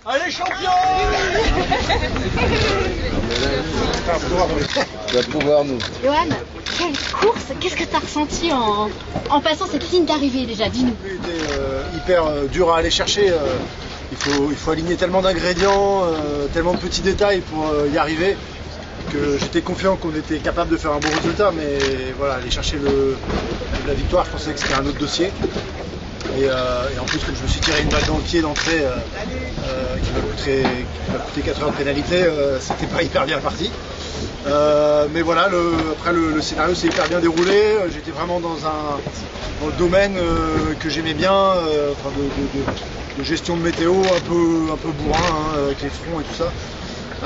Allez champion! Tu vas pouvoir nous. Johan, quelle course! Qu'est-ce que tu as ressenti en passant cette ligne d'arrivée déjà? Dis-nous. C'était hyper dur à aller chercher. Il faut aligner tellement d'ingrédients, tellement de petits détails pour y arriver, que j'étais confiant qu'on était capable de faire un bon résultat, mais voilà, aller chercher la victoire, je pensais que c'était un autre dossier. Et en plus, comme je me suis tiré une balle dans le pied d'entrée qui m'a coûté 4 heures de pénalité, c'était pas hyper bien parti. Mais voilà, après le scénario s'est hyper bien déroulé. J'étais vraiment dans le domaine que j'aimais bien, de gestion de météo, un peu bourrin, avec les fronts et tout ça,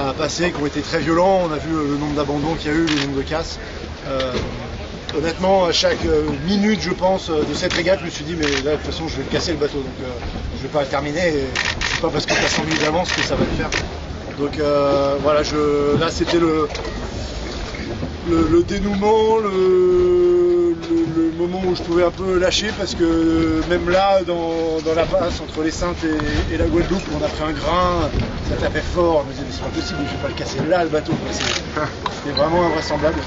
à passer, qui ont été très violents. On a vu le nombre d'abandons qu'il y a eu, le nombre de casses. Honnêtement, à chaque minute, je pense, de cette régate, je me suis dit, mais là, de toute façon, je vais le casser le bateau, donc je vais pas le terminer. Et c'est pas parce que tu as 100 minutes d'avance que ça va le faire. Donc voilà, là, c'était le dénouement, le moment où je pouvais un peu lâcher, parce que même là, dans la passe entre les Saintes et la Guadeloupe, on a pris un grain, ça tapait fort. Je me disais, mais c'est pas possible, je vais pas le casser là, le bateau. C'était vraiment invraisemblable.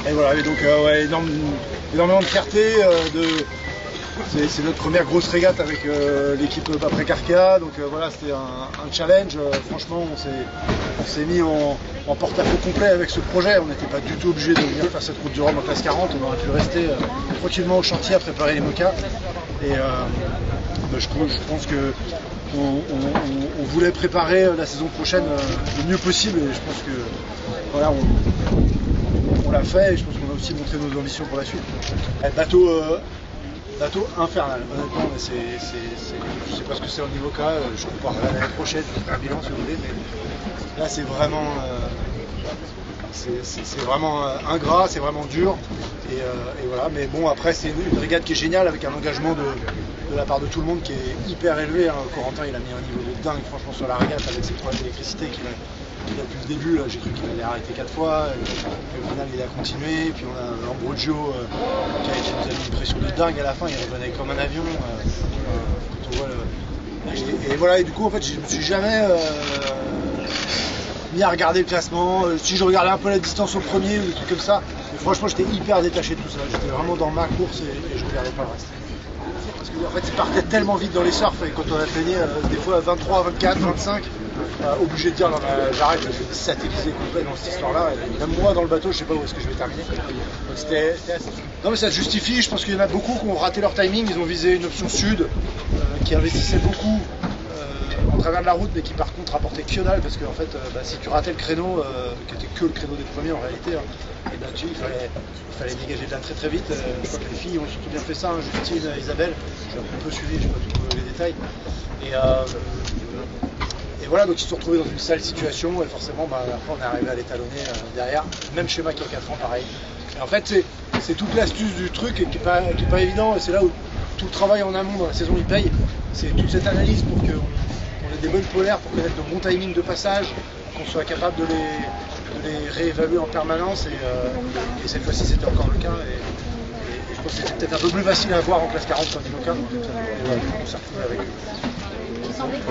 Et voilà, et donc ouais, énormément de fierté. C'est notre première grosse régate avec l'équipe après Carca, donc voilà, c'était un challenge. Franchement, on s'est mis en porte-à-faux complet avec ce projet. On n'était pas du tout obligé de venir faire cette route du Rhum en classe 40. On aurait pu rester tranquillement au chantier à préparer les mocas. Et je pense que on voulait préparer la saison prochaine le mieux possible, et je pense que voilà, on l'a fait, et je pense qu'on a aussi montré nos ambitions pour la suite. Bateau infernal, honnêtement, mais je sais pas ce que c'est au niveau K, je comparerai à l'année prochaine, je ferai un bilan si vous voulez, mais là c'est vraiment ingrat, c'est vraiment dur, et voilà, mais bon, après c'est une régate qui est géniale, avec un engagement de la part de tout le monde qui est hyper élevé. Corentin, il a mis un niveau de dingue franchement sur la régate, avec ses problèmes d'électricité qu'il a depuis le début. J'ai cru qu'il allait arrêter 4 fois, puis au final il a continué, puis on a Ambrogio qui nous a mis une pression de dingue à la fin, il revenait comme un avion. Et voilà, et du coup en fait je me suis jamais mis à regarder le classement. Si je regardais un peu la distance au premier ou des trucs comme ça, mais franchement j'étais hyper détaché de tout ça, j'étais vraiment dans ma course et je regardais pas le reste. Parce qu'en fait, il partait tellement vite dans les surfs, et quand on atteignait des fois 23, 24, 25, obligé de dire non, j'arrête, je vais satelliser complet dans cette histoire-là. Et même moi dans le bateau, je sais pas où est-ce que je vais terminer. Donc c'était assez... Non, mais ça se justifie. Je pense qu'il y en a beaucoup qui ont raté leur timing. Ils ont visé une option sud qui investissait beaucoup en travers de la route, mais qui par contre rapportait que dalle, parce qu'en fait, si tu ratais le créneau, qui était que le créneau des premiers en réalité, et là-dessus il fallait dégager de là très très vite. Je crois que les filles ont surtout bien fait ça, Justine, Isabelle, j'ai un peu suivi, je n'ai pas tous les détails. Et voilà, donc ils se sont retrouvés dans une sale situation, et forcément après on est arrivé à l'étalonner derrière, même schéma qu'il y a 4 ans pareil. Et en fait c'est toute l'astuce du truc qui est pas évident, et c'est là où tout le travail en amont dans la saison il paye. C'est toute cette analyse pour qu'on ait des bonnes polaires, pour connaître de bons timings de passage, qu'on soit capable de les réévaluer en permanence, et cette fois-ci c'était encore le cas, et je pense que c'était peut-être un peu plus facile à voir en classe 40 qu'en niveau 15, donc voilà, on s'est retrouvé avec eux. Il semblait que...